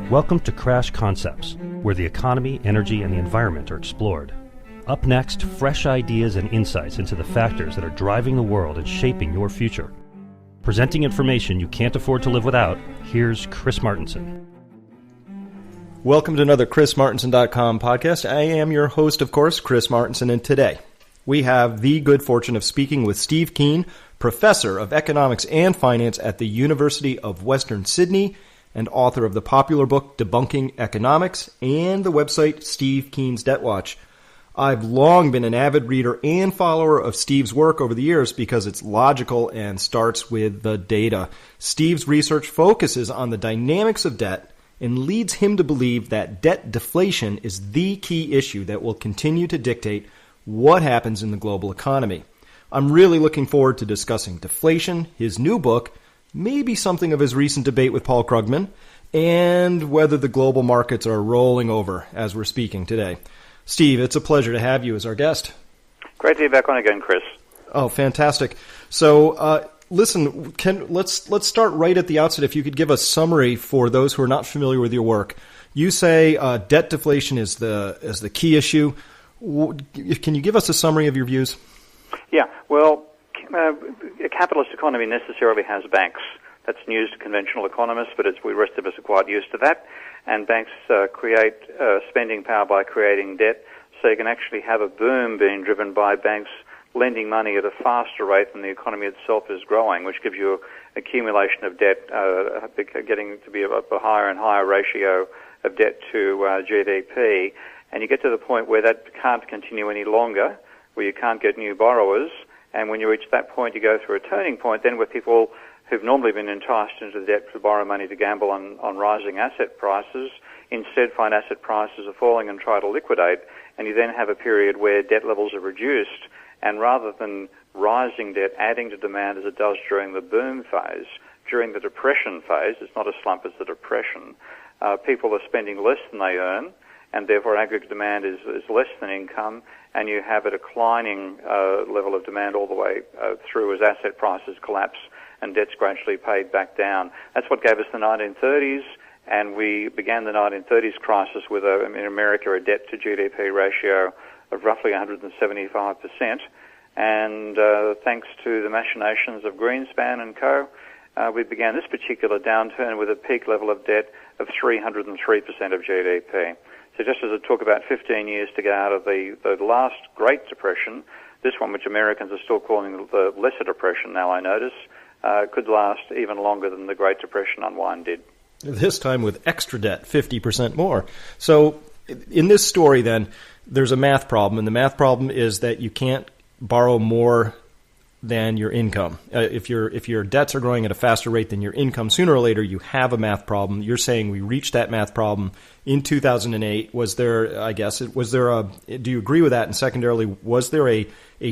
Welcome to Crash Concepts, where the economy, energy, and the environment are explored. Up next, fresh ideas and insights into the factors that are driving the world and shaping your future. Presenting information you can't afford to live without, here's Chris Martenson. Welcome to another ChrisMartenson.com podcast. I am your host, of course, Chris Martenson, and today we have the good fortune of speaking with Steve Keen, Professor of Economics and Finance at the University of Western Sydney and author of the popular book Debunking Economics and the website Steve Keen's Debt Watch. I've long been an avid reader and follower of Steve's work over the years because it's logical and starts with the data. Steve's research focuses on the dynamics of debt and leads him to believe that debt deflation is the key issue that will continue to dictate what happens in the global economy. I'm really looking forward to discussing deflation, his new book, maybe something of his recent debate with Paul Krugman, and whether the global markets are rolling over as we're speaking today. Steve, it's a pleasure to have you as our guest. Great to be back on again, Chris. Oh, fantastic. So, listen, let's start right at the outset. If you could give a summary for those who are not familiar with your work. You say debt deflation is the key issue. Can you give us a summary of your views? Yeah, well, a capitalist economy necessarily has banks. That's news to conventional economists, but the rest of us are quite used to that. And banks create spending power by creating debt, so you can actually have a boom being driven by banks lending money at a faster rate than the economy itself is growing, which gives you accumulation of debt, getting to be a higher and higher ratio of debt to GDP. And you get to the point where that can't continue any longer, where you can't get new borrowers. And when you reach that point, you go through a turning point then where people who've normally been enticed into the debt to borrow money to gamble on rising asset prices instead find asset prices are falling and try to liquidate. And you then have a period where debt levels are reduced. And rather than rising debt adding to demand as it does during the boom phase, during the depression phase, it's not a slump, it's a depression, people are spending less than they earn, and therefore aggregate demand is less than income, and you have a declining level of demand all the way through as asset prices collapse and debt's gradually paid back down. That's what gave us the 1930s, and we began the 1930s crisis with, in America, a debt-to-GDP ratio of roughly 175%, and thanks to the machinations of Greenspan and co., we began this particular downturn with a peak level of debt of 303% of GDP. So just as it took about 15 years to get out of the last Great Depression, this one, which Americans are still calling the Lesser Depression now, I notice, could last even longer than the Great Depression unwind did. This time with extra debt, 50% more. So in this story then, there's a math problem, and the math problem is that you can't borrow more than your income. If your debts are growing at a faster rate than your income, sooner or later you have a math problem. You're saying we reached that math problem in 2008. Do you agree with that? And secondarily, was there a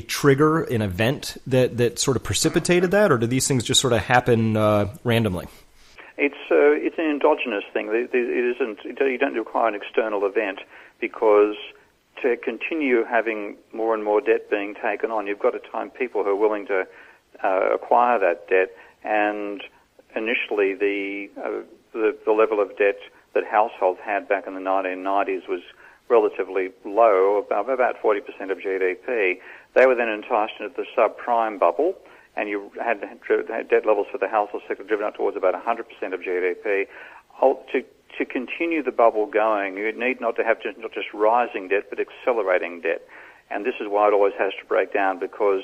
trigger, an event that sort of precipitated that, or do these things just sort of happen randomly? It's an endogenous thing. You don't require an external event, because to continue having more and more debt being taken on, you've got to find people who are willing to acquire that debt. And initially, the level of debt that households had back in the 1990s was relatively low, about 40% of GDP. They were then enticed into the subprime bubble, and you had debt levels for the household sector driven up towards about 100% of GDP. To continue the bubble going, you need not to have not just rising debt, but accelerating debt. And this is why it always has to break down, because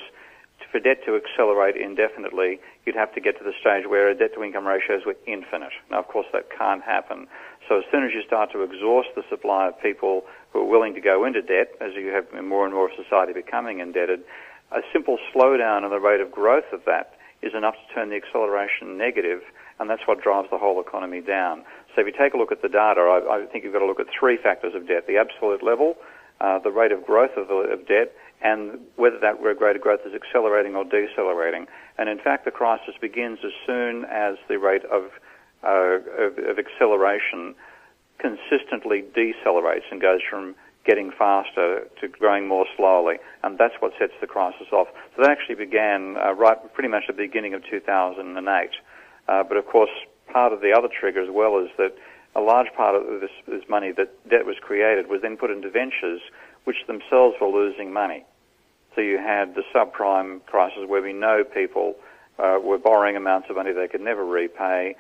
for debt to accelerate indefinitely, you'd have to get to the stage where debt-to-income ratios were infinite. Now, of course, that can't happen. So as soon as you start to exhaust the supply of people who are willing to go into debt, as you have more and more of society becoming indebted, a simple slowdown in the rate of growth of that is enough to turn the acceleration negative, and that's what drives the whole economy down. So if you take a look at the data, I think you've got to look at three factors of debt: the absolute level, the rate of growth of debt, and whether that rate of growth is accelerating or decelerating. And in fact, the crisis begins as soon as the rate of acceleration consistently decelerates and goes from getting faster to growing more slowly, and that's what sets the crisis off. So that actually began pretty much at the beginning of 2008. But of course, part of the other trigger as well is that a large part of this money, that debt was created, was then put into ventures, which themselves were losing money. So you had the subprime crisis where we know people were borrowing amounts of money they could never repay.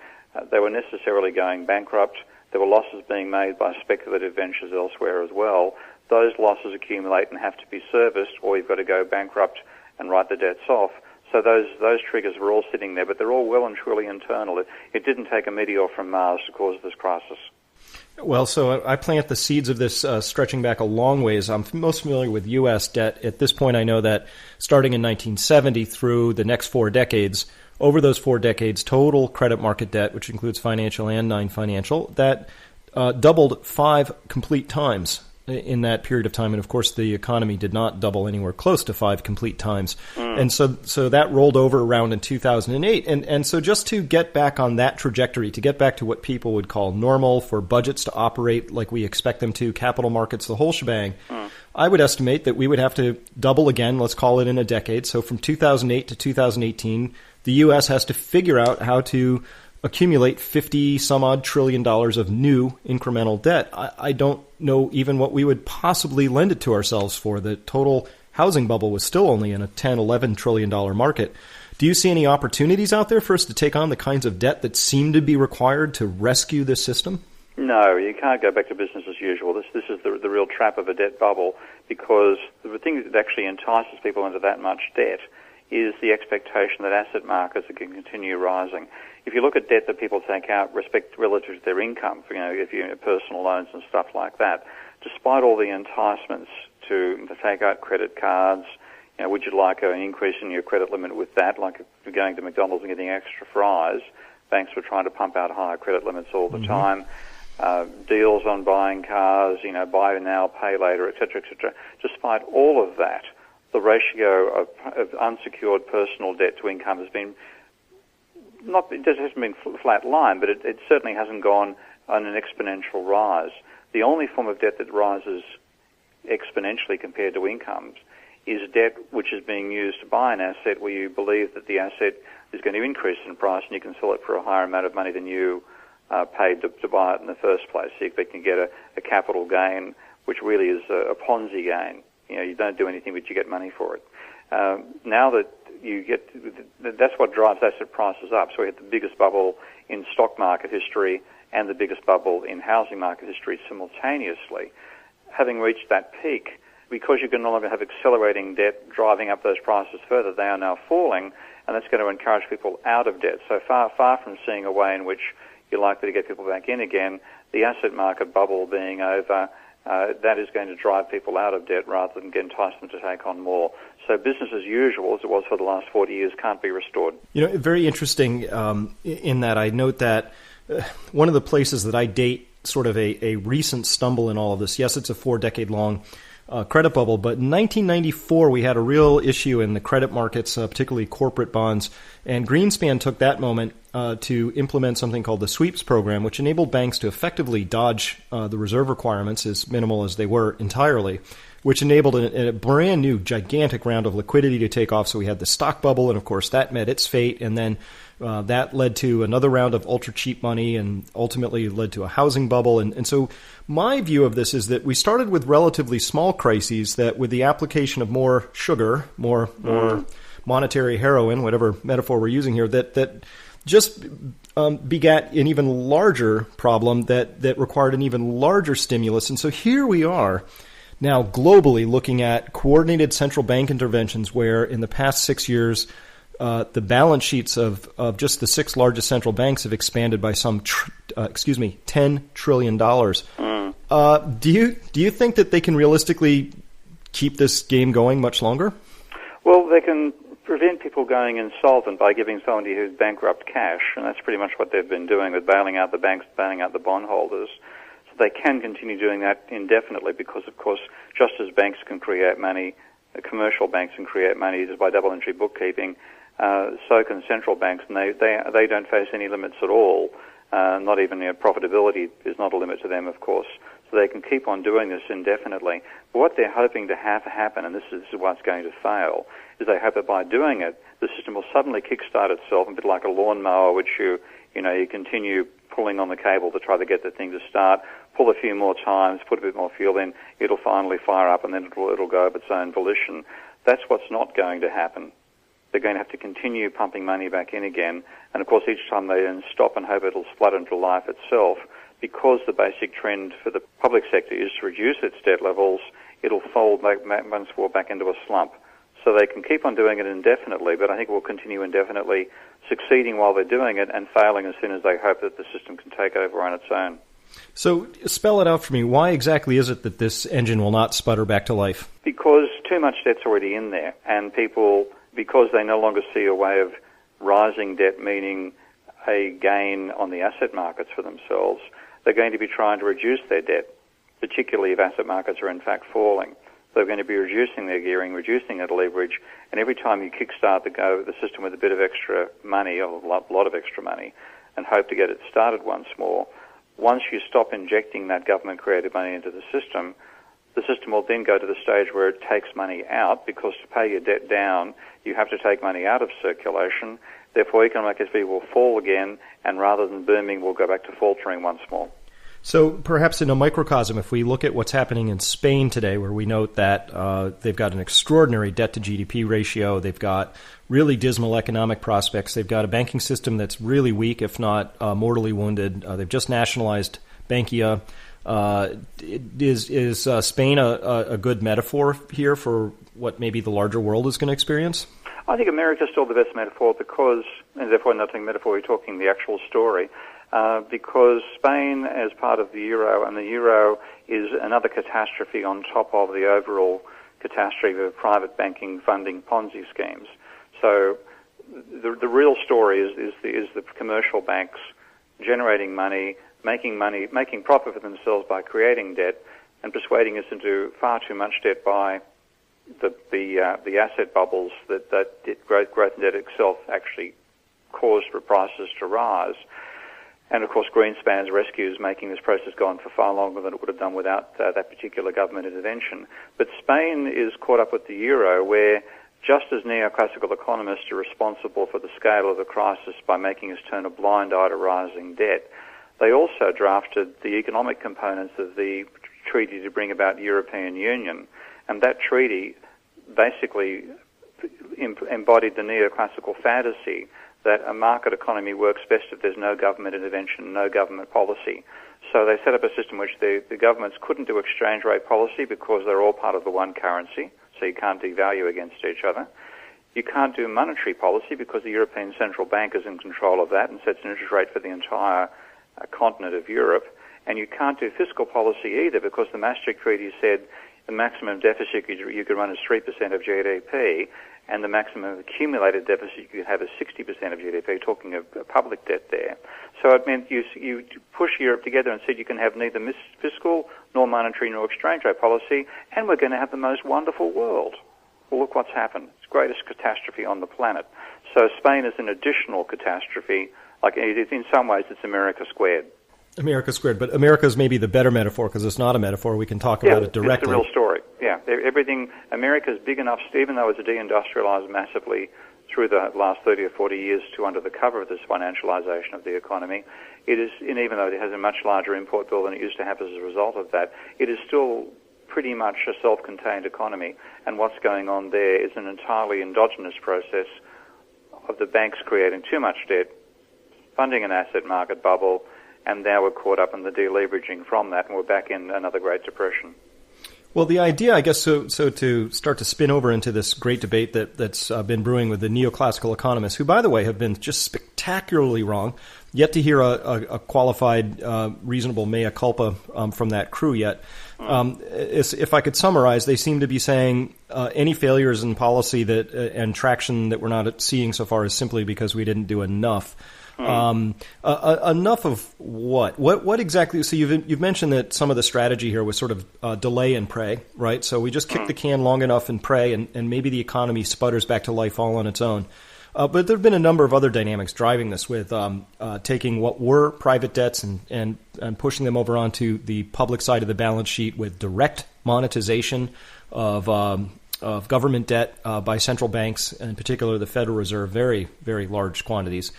They were necessarily going bankrupt. There were losses being made by speculative ventures elsewhere as well. Those losses accumulate and have to be serviced, or you've got to go bankrupt and write the debts off. So those triggers were all sitting there, but they're all well and truly internal. It didn't take a meteor from Mars to cause this crisis. Well, so I plant the seeds of this stretching back a long ways. I'm most familiar with U.S. debt. At this point, I know that starting in 1970 through the next 4 decades, over those 4 decades, total credit market debt, which includes financial and non-financial, that doubled 5 complete times in that period of time. And, of course, the economy did not double anywhere close to 5 complete times. And so that rolled over around in 2008. And so just to get back on that trajectory, to get back to what people would call normal, for budgets to operate like we expect them to, capital markets, the whole shebang, I would estimate that we would have to double again, let's call it in a decade. So from 2008 to 2018, the U.S. has to figure out how to accumulate $50-some-odd trillion of new incremental debt. I don't know even what we would possibly lend it to ourselves for. The total housing bubble was still only in a $10-11 trillion market. Do you see any opportunities out there for us to take on the kinds of debt that seem to be required to rescue this system? No, you can't go back to business as usual. This is the real trap of a debt bubble, because the thing that actually entices people into that much debt is the expectation that asset markets can continue rising. If you look at debt that people take out relative to their income, if you personal loans and stuff like that, despite all the enticements to take out credit cards, would you like an increase in your credit limit with that? Like if you're going to McDonald's and getting extra fries, banks were trying to pump out higher credit limits all the time. Deals on buying cars, buy now, pay later, et cetera, et cetera. Despite all of that, the ratio of unsecured personal debt to income has been it hasn't been flat line, but it certainly hasn't gone on an exponential rise. The only form of debt that rises exponentially compared to incomes is debt which is being used to buy an asset where you believe that the asset is going to increase in price and you can sell it for a higher amount of money than you paid to buy it in the first place. So you can get a capital gain, which really is a Ponzi gain. You don't do anything, but you get money for it. Now that that's what drives asset prices up. So we had the biggest bubble in stock market history and the biggest bubble in housing market history simultaneously. Having reached that peak, because you can no longer have accelerating debt driving up those prices further, they are now falling, and that's going to encourage people out of debt. So far from seeing a way in which you're likely to get people back in again, the asset market bubble being over, that is going to drive people out of debt rather than entice them to take on more. So business as usual, as it was for the last 40 years, can't be restored. Very interesting in that I note that one of the places that I date sort of a recent stumble in all of this, yes, it's a 4-decade-long credit bubble, but in 1994 we had a real issue in the credit markets, particularly corporate bonds, and Greenspan took that moment to implement something called the sweeps program, which enabled banks to effectively dodge the reserve requirements, as minimal as they were entirely, which enabled a brand new gigantic round of liquidity to take off. So we had the stock bubble, and of course that met its fate, and then that led to another round of ultra cheap money and ultimately led to a housing bubble. And so my view of this is that we started with relatively small crises that, with the application of more sugar, more monetary heroin, whatever metaphor we're using here, that just begat an even larger problem that required an even larger stimulus. And so here we are now globally looking at coordinated central bank interventions where in the past 6 years, the balance sheets of just the 6 largest central banks have expanded by some, $10 trillion. Do you think that they can realistically keep this game going much longer? Well, they can prevent people going insolvent by giving somebody who's bankrupt cash, and that's pretty much what they've been doing with bailing out the banks, bailing out the bondholders. So they can continue doing that indefinitely because, of course, just as banks can create money, commercial banks can create money just by double entry bookkeeping, so can central banks, and they don't face any limits at all. Not even profitability is not a limit to them, of course. So they can keep on doing this indefinitely. But what they're hoping to have happen, and this is what's going to fail, is they hope that by doing it, the system will suddenly kickstart itself, a bit like a lawnmower which you You continue pulling on the cable to try to get the thing to start, pull a few more times, put a bit more fuel in, it'll finally fire up and then it'll go of its own volition. That's what's not going to happen. They're going to have to continue pumping money back in again, and of course each time they then stop and hope it'll flood into life itself, because the basic trend for the public sector is to reduce its debt levels, it'll fold once more back into a slump. So they can keep on doing it indefinitely, but I think it will continue indefinitely, succeeding while they're doing it and failing as soon as they hope that the system can take over on its own. So spell it out for me. Why exactly is it that this engine will not sputter back to life? Because too much debt's already in there, and people, because they no longer see a way of rising debt, meaning a gain on the asset markets for themselves, they're going to be trying to reduce their debt, particularly if asset markets are in fact falling. They're going to be reducing their gearing, reducing their leverage, and every time you kickstart the system with a bit of extra money, or a lot of extra money, and hope to get it started once more, once you stop injecting that government-created money into the system will then go to the stage where it takes money out, because to pay your debt down, you have to take money out of circulation. Therefore, economic activity will fall again, and rather than booming, will go back to faltering once more. So perhaps in a microcosm, if we look at what's happening in Spain today, where we note that they've got an extraordinary debt-to-GDP ratio, they've got really dismal economic prospects, they've got a banking system that's really weak, if not mortally wounded, they've just nationalized Bankia. Is Spain a good metaphor here for what maybe the larger world is going to experience? I think America's still the best metaphor because, and therefore not talking metaphor, we're talking the actual story, because Spain as part of the euro, and the euro is another catastrophe on top of the overall catastrophe of private banking funding Ponzi schemes. So the real story is the commercial banks generating money, making profit for themselves by creating debt, and persuading us into far too much debt by the asset bubbles that growth in debt itself actually caused for prices to rise. And of course, Greenspan's rescues making this process go on for far longer than it would have done without that particular government intervention. But Spain is caught up with the euro, where just as neoclassical economists are responsible for the scale of the crisis by making us turn a blind eye to rising debt, they also drafted the economic components of the treaty to bring about European Union. And that treaty basically embodied the neoclassical fantasy that a market economy works best if there's no government intervention, no government policy. So they set up a system which the governments couldn't do exchange rate policy because they're all part of the one currency, so you can't devalue against each other. You can't do monetary policy because the European Central Bank is in control of that and sets an interest rate for the entire continent of Europe. And you can't do fiscal policy either because the Maastricht Treaty said the maximum deficit you could run is 3% of GDP, and the maximum accumulated deficit you could have is 60% of GDP, talking of public debt there. So it meant you push Europe together and said you can have neither fiscal nor monetary nor exchange rate policy, and we're going to have the most wonderful world. Well, look what's happened. It's the greatest catastrophe on the planet. So Spain is an additional catastrophe. Like in some ways, it's America squared. America squared, but America's maybe the better metaphor because it's not a metaphor. We can talk about it directly. It's the real story. Yeah, everything. America's big enough, even though it's deindustrialized massively through the last 30 or 40 years to under the cover of this financialization of the economy. It is, and even though it has a much larger import bill than it used to have as a result of that, it is still pretty much a self-contained economy. And what's going on there is an entirely endogenous process of the banks creating too much debt, funding an asset market bubble, and now we're caught up in the deleveraging from that, and we're back in another Great Depression. Well, the idea, I guess, so to start to spin over into this great debate that's been brewing with the neoclassical economists, who, by the way, have been just spectacularly wrong, yet to hear a qualified, reasonable mea culpa from that crew yet. If I could summarize, they seem to be saying any failures in policy that and traction that we're not seeing so far is simply because we didn't do enough. Enough of what? What exactly? So you've mentioned that some of the strategy here was sort of delay and pray, right? So we just kick the can long enough and pray, and maybe the economy sputters back to life all on its own. But there have been a number of other dynamics driving this, with taking what were private debts and pushing them over onto the public side of the balance sheet with direct monetization of government debt by central banks, in particular the Federal Reserve, very, very large quantities.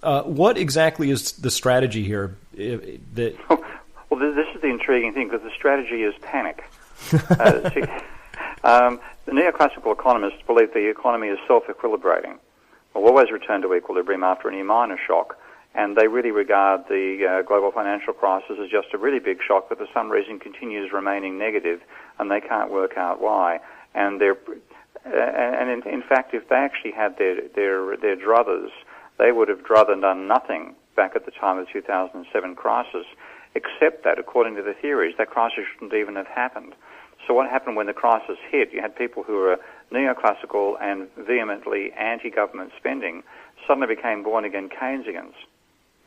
What exactly is the strategy here? Well, this is the intriguing thing, because the strategy is panic. The neoclassical economists believe the economy is self-equilibrating. We'll always return to equilibrium after any minor shock, and they really regard the global financial crisis as just a really big shock that for some reason continues remaining negative, and they can't work out why. And in fact, if they actually had their druthers, they would have druther done nothing back at the time of the 2007 crisis, except that, according to the theories, that crisis shouldn't even have happened. So what happened when the crisis hit? You had people who were neoclassical and vehemently anti-government spending suddenly became born-again Keynesians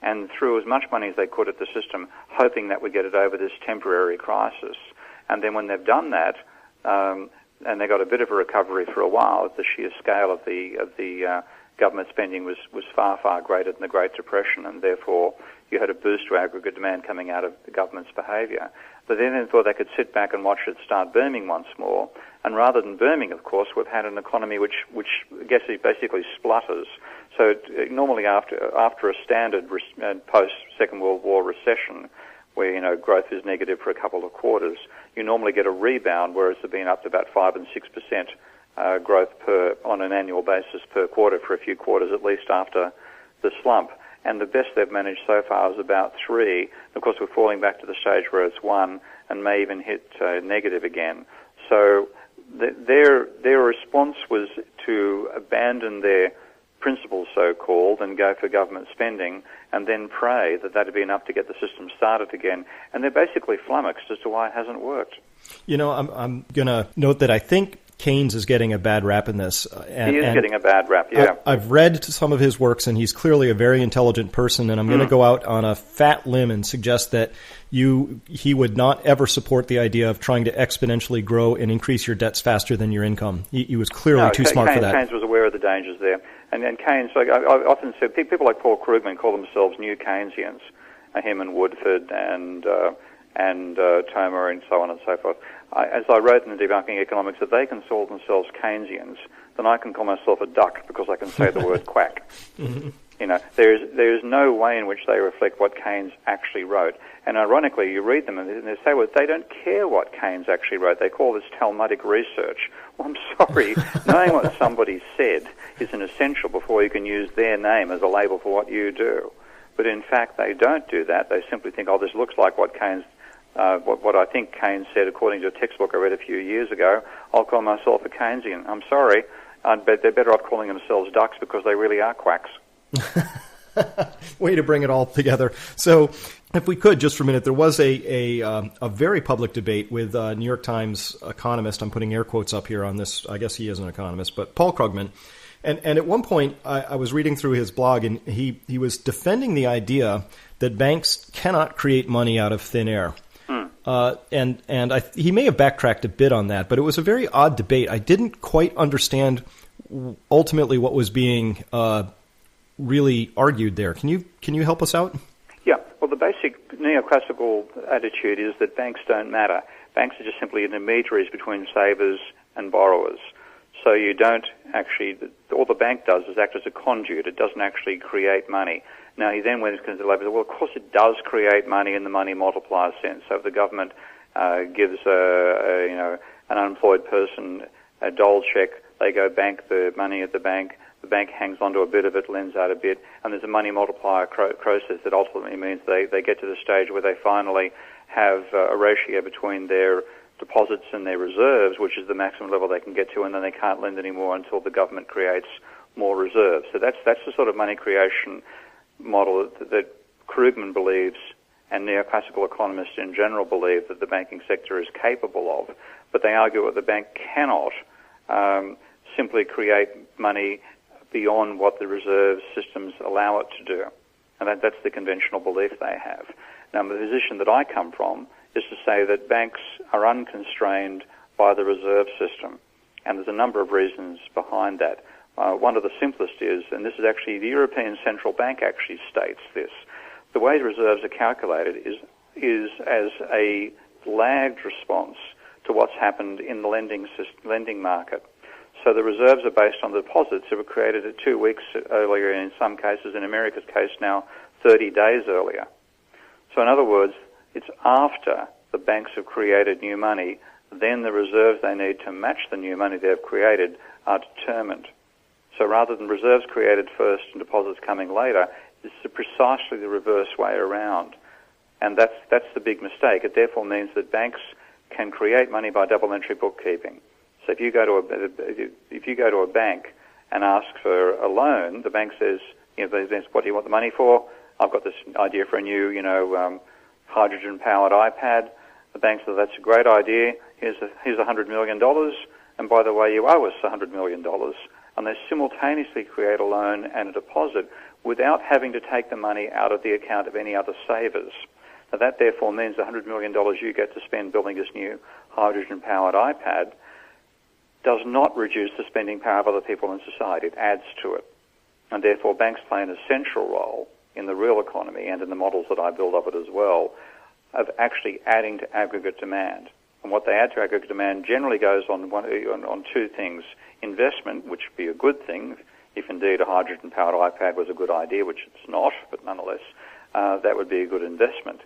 and threw as much money as they could at the system, hoping that would get it over this temporary crisis. And then when they've done that, and they got a bit of a recovery for a while, the sheer scale of the government spending was far, far greater than the Great Depression, and therefore you had a boost to aggregate demand coming out of the government's behaviour. But then they thought they could sit back and watch it start booming once more. And rather than booming, of course, we've had an economy which I guess is basically splutters. So normally after a standard post-Second World War recession, where growth is negative for a couple of quarters, you normally get a rebound, whereas it's been up to about 5 and 6% growth on an annual basis per quarter for a few quarters at least after the slump. And the best they've managed so far is about 3. Of course, we're falling back to the stage where it's 1 and may even hit negative again. So their response was to abandon their principles, so-called, and go for government spending, and then pray that that'd be enough to get the system started again. And they're basically flummoxed as to why it hasn't worked. I'm going to note that I think Keynes is getting a bad rap in this. He is getting a bad rap, yeah. I've read some of his works, and he's clearly a very intelligent person, and I'm going to go out on a fat limb and suggest that he would not ever support the idea of trying to exponentially grow and increase your debts faster than your income. He was clearly too smart for that. Keynes was aware of the dangers there. And Keynes, like I often said, people like Paul Krugman call themselves new Keynesians, him and Woodford and Thoma and so on and so forth. As I wrote in the Debunking Economics, if they can call themselves Keynesians, then I can call myself a duck because I can say the word quack. Mm-hmm. There is no way in which they reflect what Keynes actually wrote. And ironically, you read them and they say, well, they don't care what Keynes actually wrote. They call this Talmudic research. Well, I'm sorry. Knowing what somebody said is an essential before you can use their name as a label for what you do. But in fact, they don't do that. They simply think, oh, this looks like what Keynes what I think Keynes said according to a textbook I read a few years ago. I'll call myself a Keynesian. I'm sorry, but they're better off calling themselves ducks because they really are quacks. Way to bring it all together. So if we could, just for a minute, there was a very public debate with New York Times economist, I'm putting air quotes up here on this, I guess he is an economist, but Paul Krugman. And at one point, I was reading through his blog, and he was defending the idea that banks cannot create money out of thin air. He may have backtracked a bit on that, but it was a very odd debate. I didn't quite understand ultimately what was being really argued there. Can you help us out? Yeah. Well, the basic neoclassical attitude is that banks don't matter. Banks are just simply intermediaries between savers and borrowers. So you don't actually, all the bank does is act as a conduit. It doesn't actually create money. Now, he then went into the labor, well, of course it does create money in the money multiplier sense. So if the government gives an unemployed person a dole check, they go bank the money at the bank hangs onto a bit of it, lends out a bit, and there's a money multiplier process that ultimately means they get to the stage where they finally have a ratio between their deposits and their reserves, which is the maximum level they can get to, and then they can't lend anymore until the government creates more reserves. So that's the sort of money creation model that Krugman believes and neoclassical economists in general believe that the banking sector is capable of, but they argue that the bank cannot simply create money beyond what the reserve systems allow it to do. And that's the conventional belief they have. Now, the position that I come from is to say that banks are unconstrained by the reserve system, and there's a number of reasons behind that. One of the simplest is, and this is actually the European Central Bank actually states this, the way reserves are calculated is as a lagged response to what's happened in the lending market. So the reserves are based on the deposits that were created at 2 weeks earlier, and in some cases, in America's case now, 30 days earlier. So in other words, it's after the banks have created new money, then the reserves they need to match the new money they've created are determined. So rather than reserves created first and deposits coming later, it's precisely the reverse way around. And that's the big mistake. It therefore means that banks can create money by double entry bookkeeping. So if you go to a bank and ask for a loan, the bank says, what do you want the money for? I've got this idea for a new, hydrogen-powered iPad. The bank says, that's a great idea. Here's $100 million. And by the way, you owe us $100 million. And they simultaneously create a loan and a deposit without having to take the money out of the account of any other savers. Now that therefore means the $100 million you get to spend building this new hydrogen-powered iPad does not reduce the spending power of other people in society. It adds to it. And therefore banks play an essential role in the real economy and in the models that I build of it as well, of actually adding to aggregate demand. And what they add to aggregate demand generally goes on two things. Investment, which would be a good thing, if indeed a hydrogen-powered iPad was a good idea, which it's not, but nonetheless, that would be a good investment.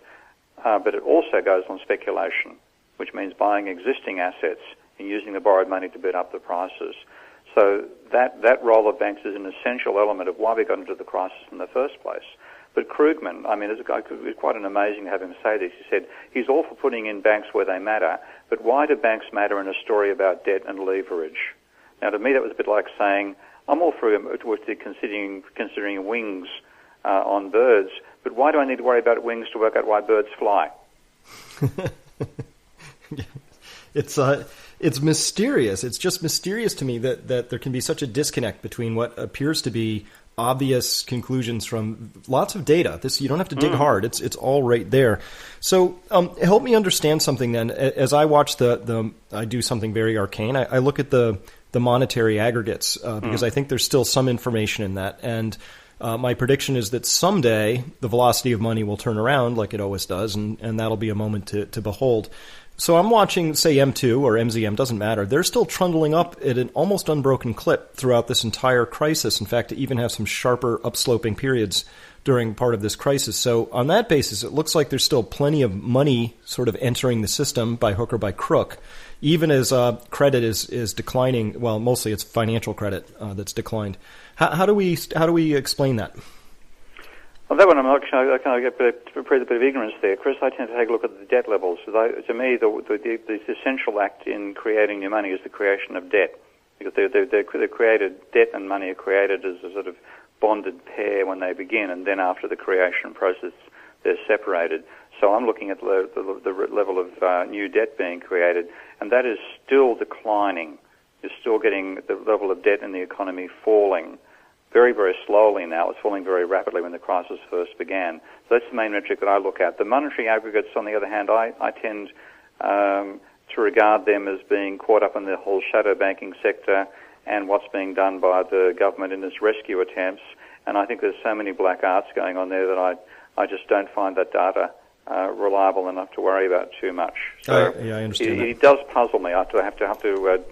But it also goes on speculation, which means buying existing assets and using the borrowed money to bid up the prices. So that role of banks is an essential element of why we got into the crisis in the first place. But Krugman, there's a guy, it's quite amazing to have him say this. He said, he's all for putting in banks where they matter, but why do banks matter in a story about debt and leverage? Now, to me, that was a bit like saying, I'm all for considering wings on birds, but why do I need to worry about wings to work out why birds fly? It's mysterious. It's just mysterious to me that there can be such a disconnect between what appears to be obvious conclusions from lots of data. You don't have to dig hard. It's all right there. So help me understand something then. As I watch I do something very arcane. I look at the monetary aggregates because I think there's still some information in that. And my prediction is that someday the velocity of money will turn around like it always does, and that'll be a moment to behold. So I'm watching, say, M2 or MZM, doesn't matter. They're still trundling up at an almost unbroken clip throughout this entire crisis. In fact, to even have some sharper upsloping periods during part of this crisis. So on that basis, it looks like there's still plenty of money sort of entering the system by hook or by crook, even as credit is declining. Well, mostly it's financial credit that's declined. How do we explain that? Well, that one I kind of get a bit of ignorance there, Chris. I tend to take a look at the debt levels. To me, the essential act in creating new money is the creation of debt, because they're created. Debt and money are created as a sort of bonded pair when they begin, and then after the creation process, they're separated. So I'm looking at the level of new debt being created, and that is still declining. You're still getting the level of debt in the economy falling. Very, very slowly now. It's falling very rapidly when the crisis first began. So that's the main metric that I look at. The monetary aggregates, on the other hand, I tend to regard them as being caught up in the whole shadow banking sector and what's being done by the government in its rescue attempts. And I think there's so many black arts going on there that I just don't find that data reliable enough to worry about too much. So I understand it does puzzle me. I have to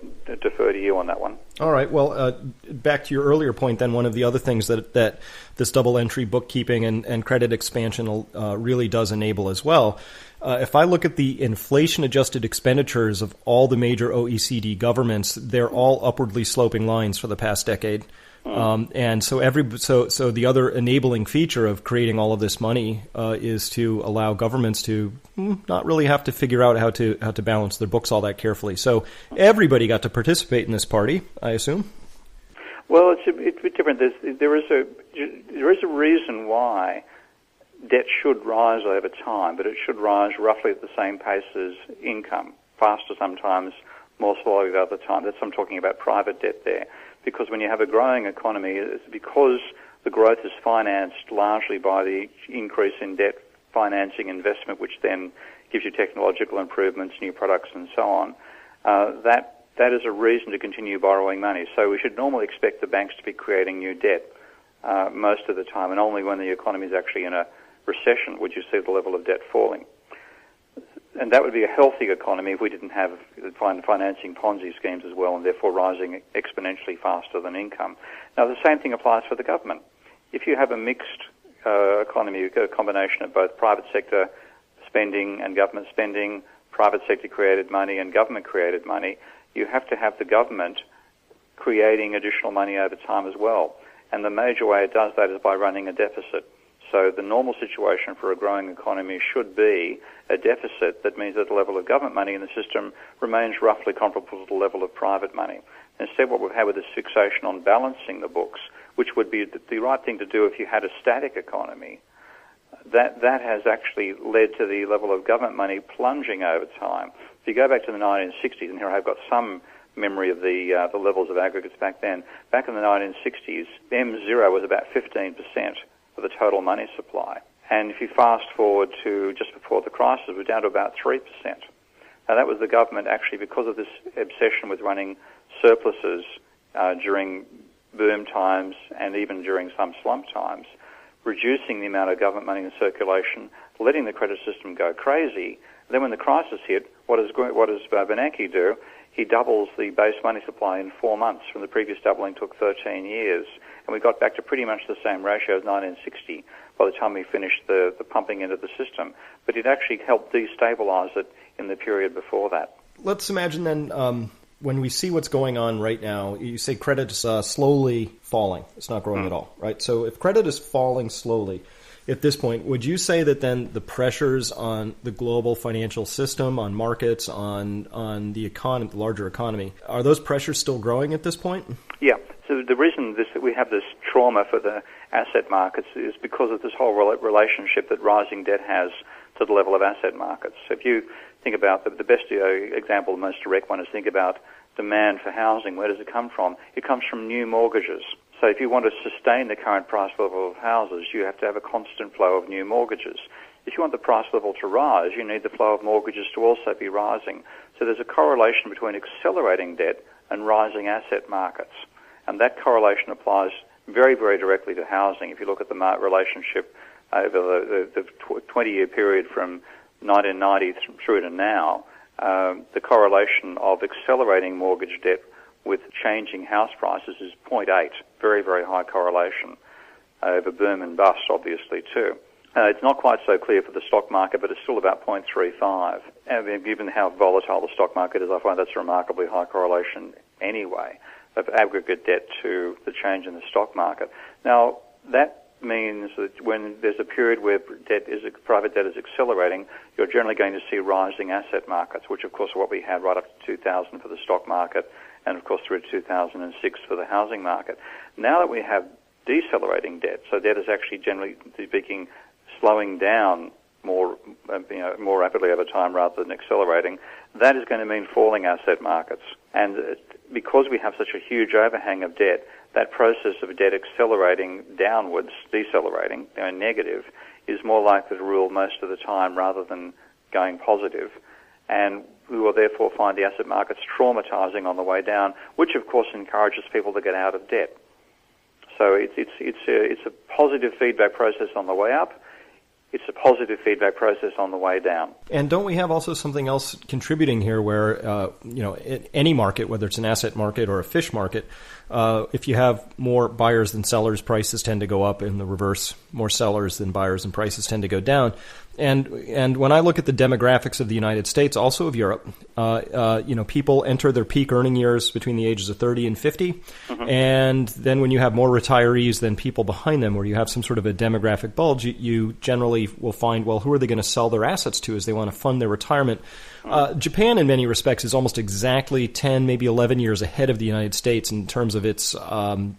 defer to you on that one. All right. Well, back to your earlier point, then, one of the other things that this double entry bookkeeping and credit expansion really does enable as well. If I look at the inflation-adjusted expenditures of all the major OECD governments, they're all upwardly sloping lines for the past decade. And so the other enabling feature of creating all of this money is to allow governments to not really have to figure out how to balance their books all that carefully. So everybody got to participate in this party, I assume. Well, it's a bit different. There is a reason why debt should rise over time, but it should rise roughly at the same pace as income, faster sometimes, more slowly at other times. That's I'm talking about private debt there. Because when you have a growing economy, it's because the growth is financed largely by the increase in debt financing investment, which then gives you technological improvements, new products, and so on. That is a reason to continue borrowing money. So we should normally expect the banks to be creating new debt most of the time, and only when the economy is actually in a recession would you see the level of debt falling. And that would be a healthy economy if we didn't have financing Ponzi schemes as well, and therefore rising exponentially faster than income. Now, the same thing applies for the government. If you have a mixed economy, a combination of both private sector spending and government spending, private sector created money and government created money, you have to have the government creating additional money over time as well. And the major way it does that is by running a deficit. So the normal situation for a growing economy should be a deficit. That means that the level of government money in the system remains roughly comparable to the level of private money. Instead, what we've had with this fixation on balancing the books, which would be the right thing to do if you had a static economy, that has actually led to the level of government money plunging over time. If you go back to the 1960s, and here I've got some memory of the levels of aggregates back then. Back in the 1960s, M0 was about 15% of the total money supply. And if you fast forward to just before the crisis, we're down to about 3%. Now, that was the government actually, because of this obsession with running surpluses during boom times and even during some slump times, reducing the amount of government money in circulation, letting the credit system go crazy. Then when the crisis hit, what does Bernanke do? He doubles the base money supply in 4 months. From the previous doubling took 13 years. And we got back to pretty much the same ratio as 1960 by the time we finished the pumping into the system. But it actually helped destabilize it in the period before that. Let's imagine then when we see what's going on right now, you say credit is slowly falling. It's not growing at all, right? So if credit is falling slowly at this point, would you say that then the pressures on the global financial system, on markets, on the economy, the larger economy, are those pressures still growing at this point? Yeah. So the reason we have this trauma for the asset markets is because of this whole relationship that rising debt has to the level of asset markets. So if you think about the best example, the most direct one, is think about demand for housing. Where does it come from? It comes from new mortgages. So if you want to sustain the current price level of houses, you have to have a constant flow of new mortgages. If you want the price level to rise, you need the flow of mortgages to also be rising. So there's a correlation between accelerating debt and rising asset markets. And that correlation applies very, very directly to housing. If you look at the relationship over the 20-year period from 1990 through to now, the correlation of accelerating mortgage debt with changing house prices is 0.8, very, very high correlation over boom and bust, obviously, too. It's not quite so clear for the stock market, but it's still about 0.35. And given how volatile the stock market is, I find that's a remarkably high correlation anyway of aggregate debt to the change in the stock market. Now, that means that when there's a period where private debt is accelerating, you're generally going to see rising asset markets, which, of course, are what we had right up to 2000 for the stock market and, of course, through 2006 for the housing market. Now that we have decelerating debt, so debt is actually, generally speaking, slowing down more rapidly over time rather than accelerating, that is going to mean falling asset markets. And because we have such a huge overhang of debt, that process of debt accelerating downwards, decelerating, negative, is more likely to rule most of the time rather than going positive. And we will therefore find the asset markets traumatizing on the way down, which of course encourages people to get out of debt. So it's a positive feedback process on the way up. It's a positive feedback process on the way down. And don't we have also something else contributing here where, in any market, whether it's an asset market or a fish market, if you have more buyers than sellers, prices tend to go up. In the reverse, more sellers than buyers and prices tend to go down. And when I look at the demographics of the United States, also of Europe, people enter their peak earning years between the ages of 30 and 50. Mm-hmm. And then when you have more retirees than people behind them, where you have some sort of a demographic bulge, you generally will find, well, who are they going to sell their assets to as they want to fund their retirement? Japan, in many respects, is almost exactly 10, maybe 11 years ahead of the United States in terms of its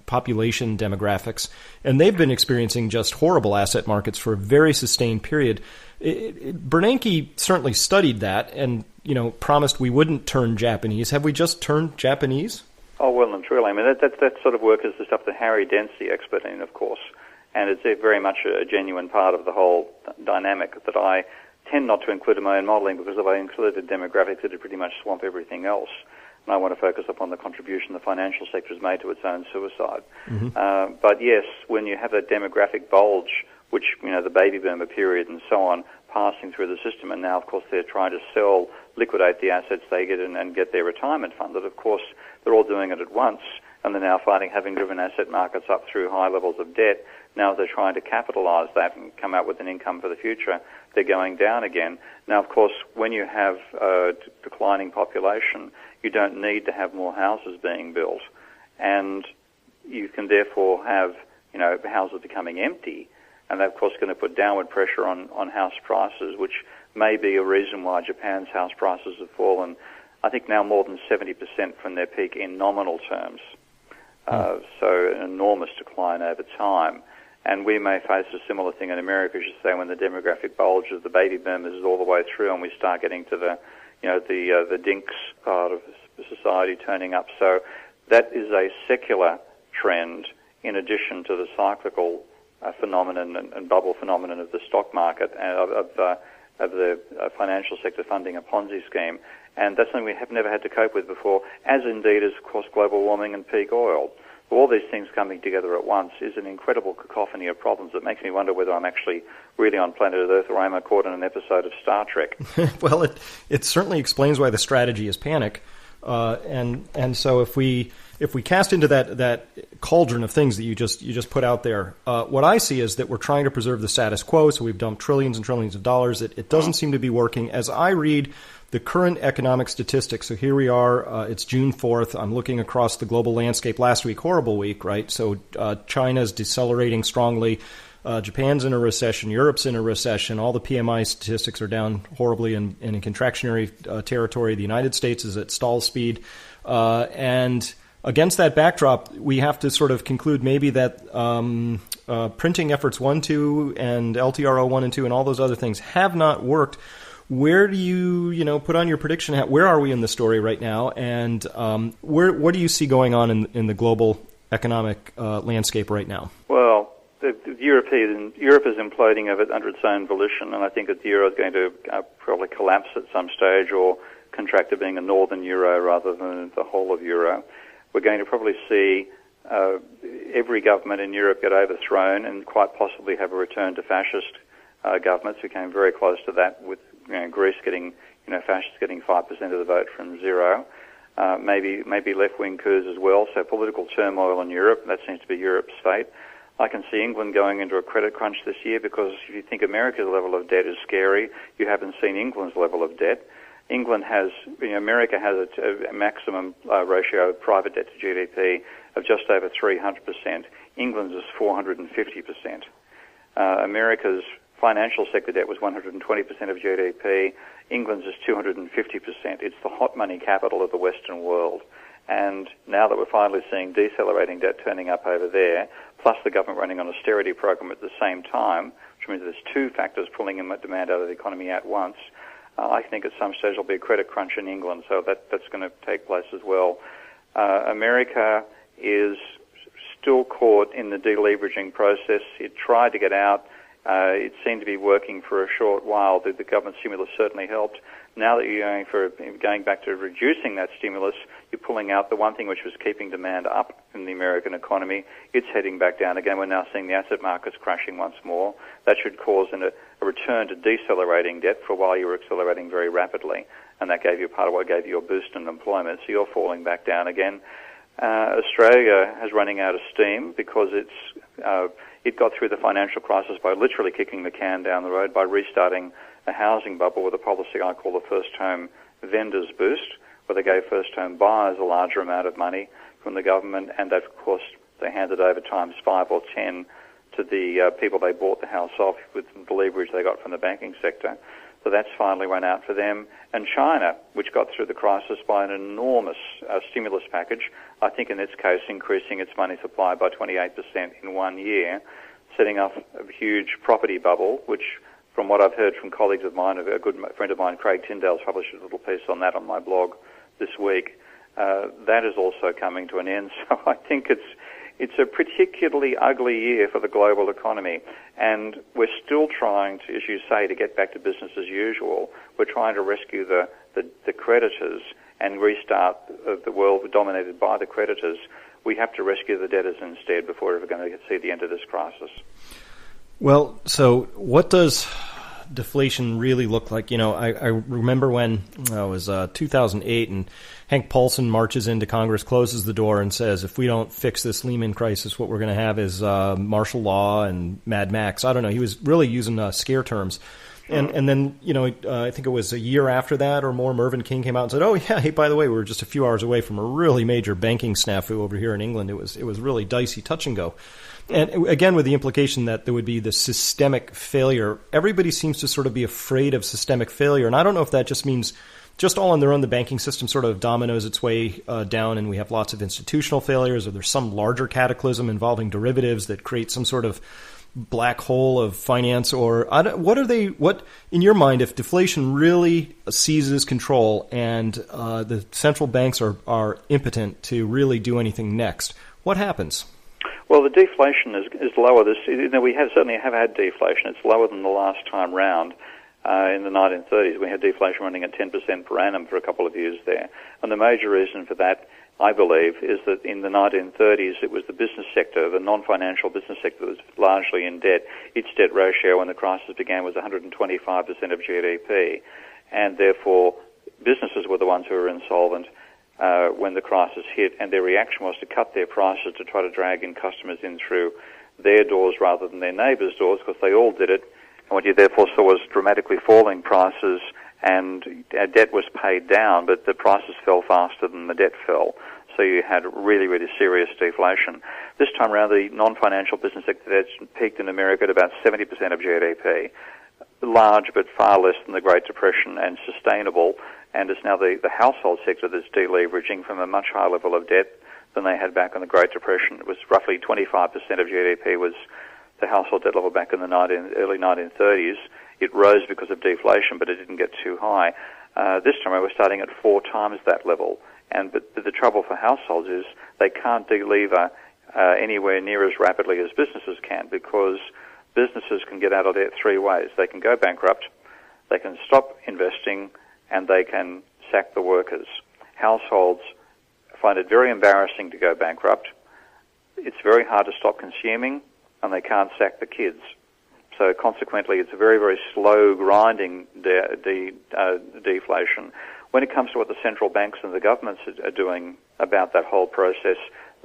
population demographics. And they've been experiencing just horrible asset markets for a very sustained period. Bernanke certainly studied that and, promised we wouldn't turn Japanese. Have we just turned Japanese? Oh, well and truly. I mean, that sort of work is the stuff that Harry Dent's the expert in, of course. And it's very much a genuine part of the whole dynamic that I tend not to include in my own modelling, because if I included demographics, it would pretty much swamp everything else. And I want to focus upon the contribution the financial sector has made to its own suicide. Mm-hmm. But yes, when you have a demographic bulge which, the baby boomer period and so on, passing through the system. And now, of course, they're trying to liquidate the assets they get and get their retirement funded. Of course, they're all doing it at once, and they're now finding, having driven asset markets up through high levels of debt, now they're trying to capitalise that and come out with an income for the future. They're going down again. Now, of course, when you have a declining population, you don't need to have more houses being built, and you can therefore have, houses becoming empty, and they're, of course, going to put downward pressure on house prices, which may be a reason why Japan's house prices have fallen, I think, now more than 70% from their peak in nominal terms. So an enormous decline over time. And we may face a similar thing in America, as you say, when the demographic bulge of the baby boomers is all the way through and we start getting to the dinks part of society turning up. So that is a secular trend in addition to the cyclical phenomenon and bubble phenomenon of the stock market and of the financial sector funding a Ponzi scheme. And that's something we have never had to cope with before, as indeed is, of course, global warming and peak oil. All these things coming together at once is an incredible cacophony of problems that makes me wonder whether I'm actually really on planet Earth or am I caught in an episode of Star Trek. Well, it certainly explains why the strategy is panic. And so if we cast into that cauldron of things that you just put out there, what I see is that we're trying to preserve the status quo. So we've dumped trillions and trillions of dollars. It doesn't seem to be working. As I read the current economic statistics, so here we are, it's June 4th. I'm looking across the global landscape. Last week, horrible week, right? So China's decelerating strongly. Japan's in a recession. Europe's in a recession. All the PMI statistics are down horribly in contractionary territory. The United States is at stall speed. And against that backdrop, we have to sort of conclude maybe that printing efforts 1, 2, and LTRO 1 and 2 and all those other things have not worked. Where do you put on your prediction hat? Where are we in the story right now? And what do you see going on in the global economic landscape right now? Well, Europe is imploding under its own volition, and I think that the euro is going to probably collapse at some stage or contract to being a northern euro rather than the whole of euro. We're going to probably see every government in Europe get overthrown and quite possibly have a return to fascist governments. We came very close to that with Greece getting, fascists getting 5% of the vote from zero. Maybe left-wing coups as well. So political turmoil in Europe, that seems to be Europe's fate. I can see England going into a credit crunch this year because if you think America's level of debt is scary, you haven't seen England's level of debt. America has a maximum ratio of private debt to GDP of just over 300%. England's is 450%. America's financial sector debt was 120% of GDP. England's is 250%. It's the hot money capital of the Western world. And now that we're finally seeing decelerating debt turning up over there, plus the government running an austerity program at the same time, which means there's two factors pulling in demand out of the economy at once, I think at some stage there'll be a credit crunch in England, so that's going to take place as well. America is still caught in the deleveraging process. It tried to get out. It seemed to be working for a short while. The government stimulus certainly helped. Now that you're going back to reducing that stimulus, you're pulling out the one thing which was keeping demand up in the American economy. It's heading back down again. We're now seeing the asset markets crashing once more. That should cause a return to decelerating debt. For a while you were accelerating very rapidly, and that gave you part of what gave you a boost in employment. So you're falling back down again. Australia is running out of steam because it got through the financial crisis by literally kicking the can down the road by restarting a housing bubble with a policy I call the first home vendors boost, where they gave first home buyers a larger amount of money from the government, and that, of course, they handed over times 5 or 10 to the people they bought the house off with the leverage they got from the banking sector. So that's finally run out for them. And China, which got through the crisis by an enormous stimulus package, I think in its case increasing its money supply by 28% in 1 year, setting up a huge property bubble, which, from what I've heard from colleagues of mine, a good friend of mine, Craig Tyndale's published a little piece on that on my blog this week, that is also coming to an end. So I think it's a particularly ugly year for the global economy, and we're still trying to, as you say, to get back to business as usual. We're trying to rescue the creditors and restart the world dominated by the creditors. We have to rescue the debtors instead before we're ever going to see the end of this crisis. Well, so what does deflation really look like? I remember when it was 2008, and Hank Paulson marches into Congress, closes the door, and says, if we don't fix this Lehman crisis, what we're going to have is martial law and Mad Max. I don't know. He was really using scare terms. And then, I think it was a year after that or more, Mervyn King came out and said, oh, yeah, hey, by the way, we were just a few hours away from a really major banking snafu over here in England. It was really dicey, touch and go. And again, with the implication that there would be this systemic failure. Everybody seems to sort of be afraid of systemic failure. And I don't know if that just means just all on their own, the banking system sort of dominoes its way down and we have lots of institutional failures, or there's some larger cataclysm involving derivatives that create some sort of black hole of finance, or what in your mind, if deflation really seizes control and the central banks are impotent to really do anything next, what happens? Well, the deflation is lower. We certainly have had deflation. It's lower than the last time round. In the 1930s, we had deflation running at 10% per annum for a couple of years there. And the major reason for that, I believe, is that in the 1930s, it was the business sector, the non-financial business sector, that was largely in debt. Its debt ratio when the crisis began was 125% of GDP. And therefore, businesses were the ones who were insolvent when the crisis hit, and their reaction was to cut their prices to try to drag in customers in through their doors rather than their neighbours' doors, because they all did it. And what you therefore saw was dramatically falling prices, and debt was paid down, but the prices fell faster than the debt fell. So you had really, really serious deflation. This time around, the non-financial business sector debt's peaked in America at about 70% of GDP. Large, but far less than the Great Depression, and sustainable. And it's now the household sector that's deleveraging from a much higher level of debt than they had back in the Great Depression. It was roughly 25% of GDP was the household debt level back in the early 1930s. It rose because of deflation, but it didn't get too high. This time we're starting at 4 times that level. But the trouble for households is they can't delever anywhere near as rapidly as businesses can, because businesses can get out of debt 3 ways. They can go bankrupt, they can stop investing, and they can sack the workers. Households find it very embarrassing to go bankrupt. It's very hard to stop consuming, and they can't sack the kids. So consequently, it's a very, very slow grinding deflation. When it comes to what the central banks and the governments are doing about that whole process,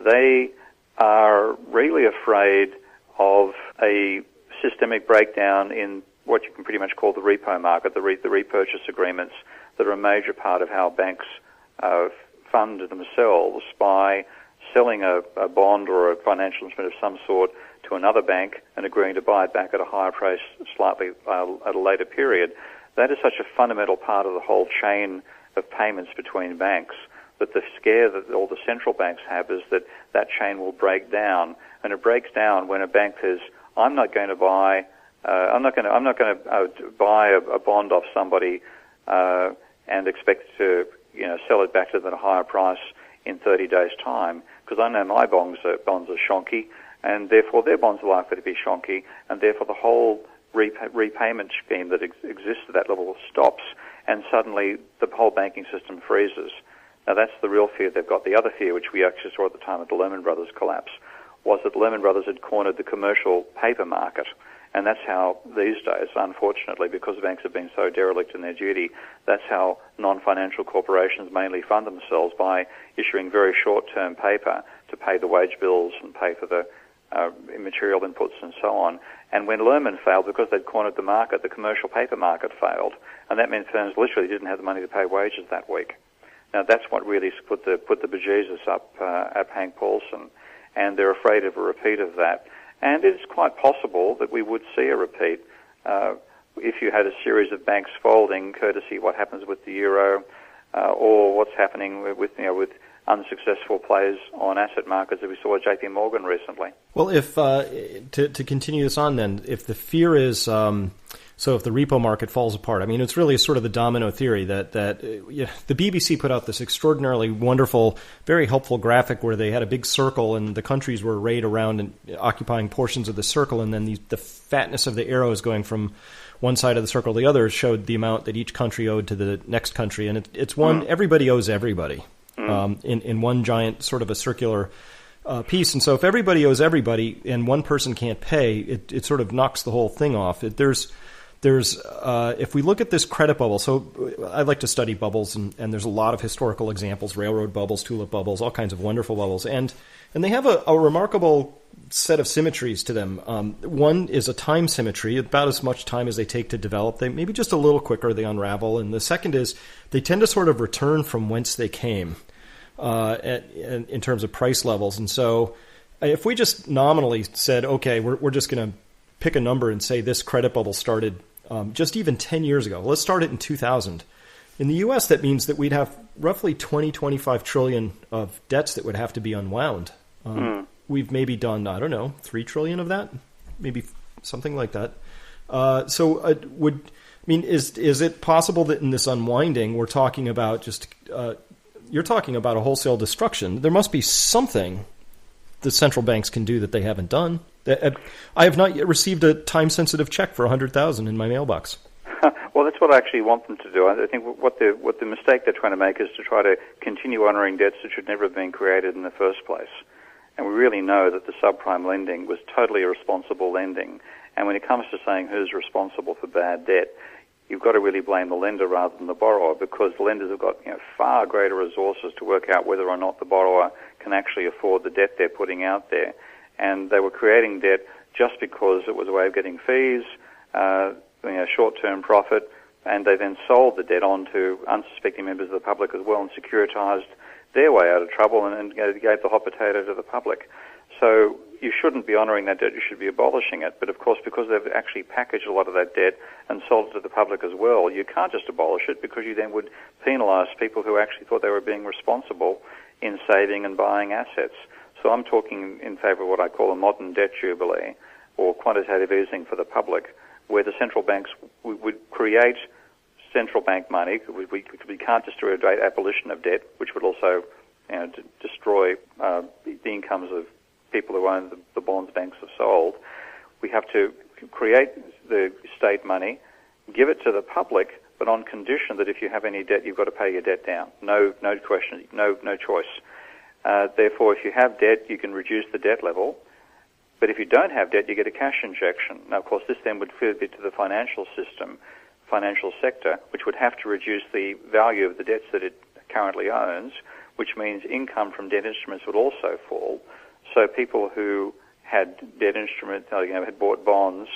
they are really afraid of a systemic breakdown in what you can pretty much call the repo market, the repurchase agreements that are a major part of how banks fund themselves by selling a bond or a financial instrument of some sort to another bank and agreeing to buy it back at a higher price slightly at a later period. That is such a fundamental part of the whole chain of payments between banks that the scare that all the central banks have is that that chain will break down. And it breaks down when a bank says, I'm not going to buy a bond off somebody and expect to sell it back to them at a higher price in 30 days' time, because I know my bonds are shonky, and therefore their bonds are likely to be shonky, and therefore the whole repayment scheme that exists at that level stops, and suddenly the whole banking system freezes. Now that's the real fear they've got. The other fear, which we actually saw at the time of the Lehman Brothers collapse, was that Lehman Brothers had cornered the commercial paper market. And that's how these days, unfortunately, because banks have been so derelict in their duty, that's how non-financial corporations mainly fund themselves, by issuing very short-term paper to pay the wage bills and pay for the material inputs and so on. And when Lehman failed, because they'd cornered the market, the commercial paper market failed. And that meant firms literally didn't have the money to pay wages that week. Now that's what really put the bejesus up at Hank Paulson, and they're afraid of a repeat of that. And it's quite possible that we would see a repeat if you had a series of banks folding, courtesy what happens with the euro, or what's happening with unsuccessful plays on asset markets that we saw at JP Morgan recently. Well, if to continue this on, then, if the fear is so if the repo market falls apart, I mean, it's really sort of the domino theory that the BBC put out this extraordinarily wonderful, very helpful graphic where they had a big circle and the countries were arrayed around and occupying portions of the circle, and then the fatness of the arrows going from one side of the circle to the other showed the amount that each country owed to the next country, and it's one everybody owes everybody in one giant sort of a circular piece. And so if everybody owes everybody and one person can't pay, it sort of knocks the whole thing off. There's if we look at this credit bubble, so I like to study bubbles, and there's a lot of historical examples, railroad bubbles, tulip bubbles, all kinds of wonderful bubbles. And they have a remarkable set of symmetries to them. One is a time symmetry, about as much time as they take to develop. They maybe just a little quicker they unravel. And the second is they tend to sort of return from whence they came in terms of price levels. And so if we just nominally said, okay, we're just going to pick a number and say this credit bubble started just even 10 years ago. Let's start it in 2000. In the U.S., that means that we'd have roughly 25 trillion of debts that would have to be unwound. We've maybe done, I don't know, 3 trillion of that, maybe something like that. Is it possible that in this unwinding, we're talking about you're talking about a wholesale destruction? There must be something the central banks can do that they haven't done. I have not yet received a time-sensitive check for $100,000 in my mailbox. Well, that's what I actually want them to do. I think what the mistake they're trying to make is to try to continue honouring debts that should never have been created in the first place. And we really know that the subprime lending was totally irresponsible lending. And when it comes to saying who's responsible for bad debt, you've got to really blame the lender rather than the borrower, because the lenders have got far greater resources to work out whether or not the borrower can actually afford the debt they're putting out there. And they were creating debt just because it was a way of getting fees, short-term profit, and they then sold the debt on to unsuspecting members of the public as well and securitized their way out of trouble and gave the hot potato to the public. So you shouldn't be honouring that debt, you should be abolishing it. But of course, because they've actually packaged a lot of that debt and sold it to the public as well, you can't just abolish it, because you then would penalise people who actually thought they were being responsible in saving and buying assets. So I'm talking in favour of what I call a modern debt jubilee, or quantitative easing for the public, where the central banks would create central bank money. We can't just do a abolition of debt, which would also destroy the incomes of people who own the bonds banks have sold. We have to create the state money, give it to the public, but on condition that if you have any debt, you've got to pay your debt down. No question, no choice. Therefore, if you have debt, you can reduce the debt level. But if you don't have debt, you get a cash injection. Now, of course, this then would feed to the financial system, financial sector, which would have to reduce the value of the debts that it currently owns, which means income from debt instruments would also fall. So people who had debt instruments, had bought bonds,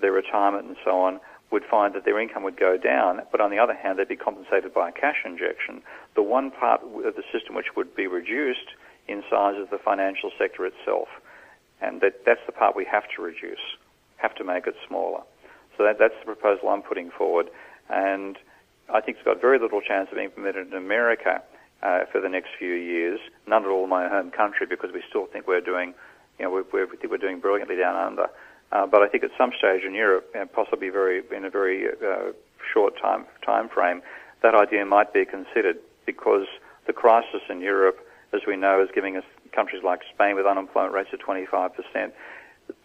their retirement and so on, would find that their income would go down, but on the other hand, they'd be compensated by a cash injection. The one part of the system which would be reduced in size is the financial sector itself. And that's the part we have to reduce, have to make it smaller. So that's the proposal I'm putting forward. And I think it's got very little chance of being implemented in America for the next few years. None at all in my home country, because we still think we're doing, we're doing brilliantly down under. But I think at some stage in Europe, possibly in a very short time frame, that idea might be considered, because the crisis in Europe, as we know, is giving us countries like Spain with unemployment rates of 25%.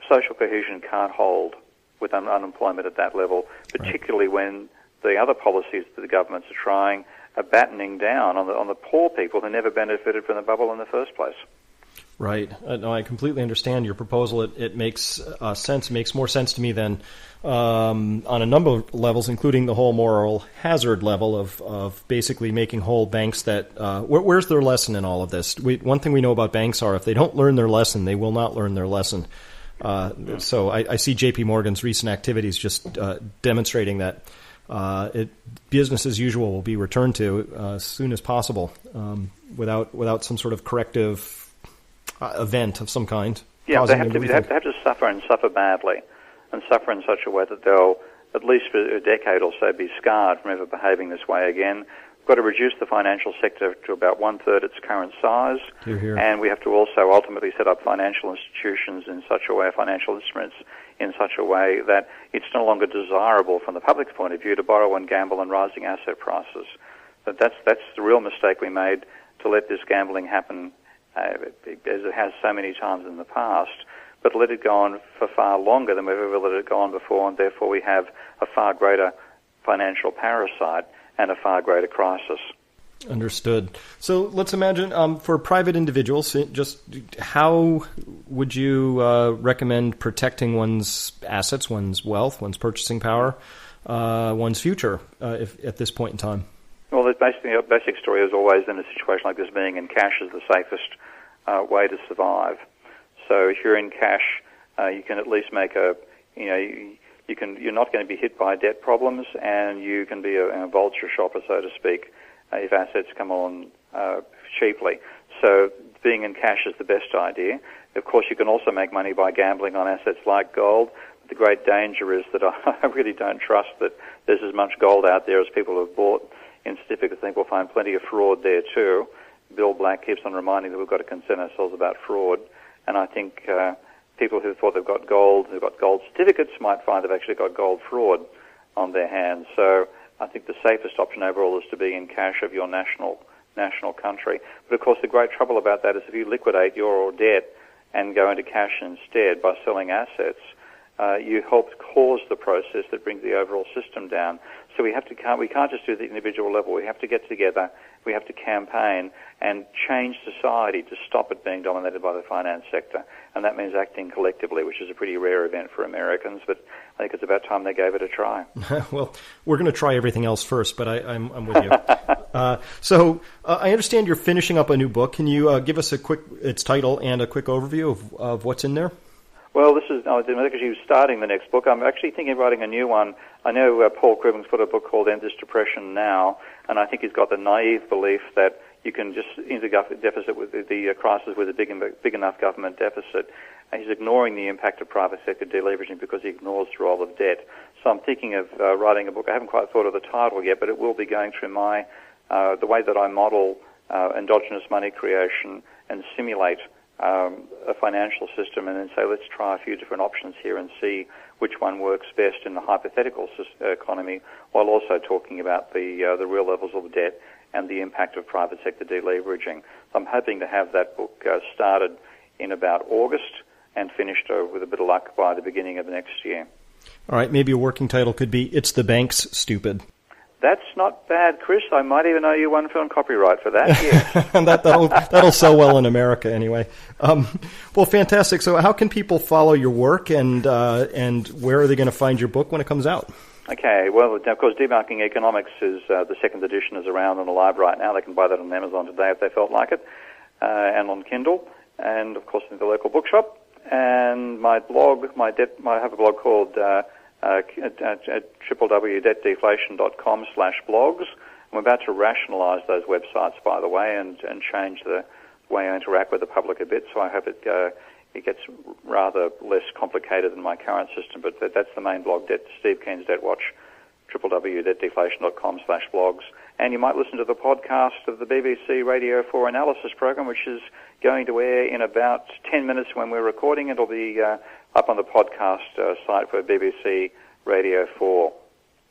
Social cohesion can't hold with unemployment at that level, particularly when the other policies that the governments are trying are battening down on the poor people who never benefited from the bubble in the first place. Right. No, I completely understand your proposal. It makes sense. It makes more sense to me than on a number of levels, including the whole moral hazard level of basically making whole banks that where's their lesson in all of this? One thing we know about banks are if they don't learn their lesson, they will not learn their lesson. So I see J.P. Morgan's recent activities just demonstrating that business as usual will be returned to as soon as possible without some sort of corrective event of some kind. Yeah, they have to suffer and suffer badly, and suffer in such a way that they'll, at least for a decade or so, be scarred from ever behaving this way again. We've got to reduce the financial sector to about one-third its current size, and we have to also ultimately set up financial institutions in such a way, financial instruments in such a way that it's no longer desirable from the public's point of view to borrow and gamble on rising asset prices. But that's the real mistake we made, to let this gambling happen as it has so many times in the past, but let it go on for far longer than we've ever let it go on before, and therefore we have a far greater financial parasite and a far greater crisis. Understood. So let's imagine for private individuals, just how would you recommend protecting one's assets, one's wealth, one's purchasing power, one's future if at this point in time? Well, the basic story is always in a situation like this, being in cash is the safest way to survive. So if you're in cash, you can at least make you're not going to be hit by debt problems, and you can be a vulture shopper, so to speak, if assets come on cheaply. So being in cash is the best idea. Of course, you can also make money by gambling on assets like gold. The great danger is that I really don't trust that there's as much gold out there as people have bought in certificates. I think we'll find plenty of fraud there too. Bill Black keeps on reminding that we've got to concern ourselves about fraud, and I think people who thought they've got gold, who've got gold certificates, might find they've actually got gold fraud on their hands. So I think the safest option overall is to be in cash of your national country. But of course, the great trouble about that is if you liquidate your debt and go into cash instead by selling assets, you help cause the process that brings the overall system down. So we can't just do the individual level. We have to get together. We have to campaign and change society to stop it being dominated by the finance sector. And that means acting collectively, which is a pretty rare event for Americans. But I think it's about time they gave it a try. Well, we're going to try everything else first, but I'm with you. So I understand you're finishing up a new book. Can you give us its title and a quick overview of what's in there? Well, this is actually starting the next book. I'm actually thinking of writing a new one. I know Paul Krugman's put a book called End This Depression Now, and I think he's got the naive belief that you can just enter deficit with the crisis with a big enough government deficit. And he's ignoring the impact of private sector deleveraging because he ignores the role of debt. So I'm thinking of writing a book. I haven't quite thought of the title yet, but it will be going through the way that I model endogenous money creation and simulate a financial system, and then say, let's try a few different options here and see which one works best in the hypothetical economy, while also talking about the real levels of debt and the impact of private sector deleveraging. So I'm hoping to have that book started in about August and finished with a bit of luck by the beginning of next year. All right, maybe a working title could be "It's the Banks, Stupid." That's not bad, Chris. I might even owe you one for on copyright for that. Yes. And that'll sell well in America anyway. Well, fantastic. So how can people follow your work, and where are they going to find your book when it comes out? Okay. Well, of course, Debunking Economics is the second edition is around and alive right now. They can buy that on Amazon today if they felt like it, and on Kindle, and of course in the local bookshop. And my blog, I have a blog called at www.deflation.com/blogs. I'm about to rationalize those websites, by the way, and change the way I interact with the public a bit, so I hope it gets rather less complicated than my current system. But that's the main blog, Steve Keen's Debt Watch, www.deflation.com/blogs. And you might listen to the podcast of the BBC Radio 4 analysis program, which is going to air in about 10 minutes when we're recording. It'll be up on the podcast site for BBC Radio 4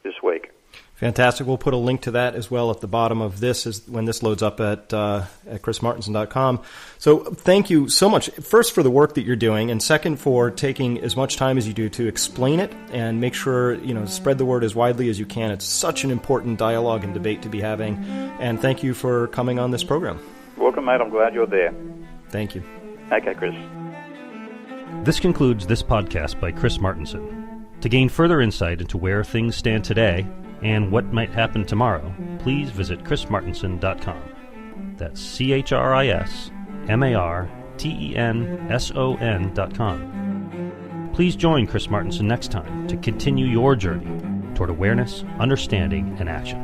this week. Fantastic. We'll put a link to that as well at the bottom of this when this loads up at chrismartinson.com. So thank you so much, first, for the work that you're doing, and second, for taking as much time as you do to explain it and make sure, spread the word as widely as you can. It's such an important dialogue and debate to be having. And thank you for coming on this program. Welcome, mate. I'm glad you're there. Thank you. Okay, Chris. This concludes this podcast by Chris Martinson. To gain further insight into where things stand today and what might happen tomorrow, please visit chrismartinson.com. That's CHRISMARTENSON.com. Please join Chris Martinson next time to continue your journey toward awareness, understanding, and action.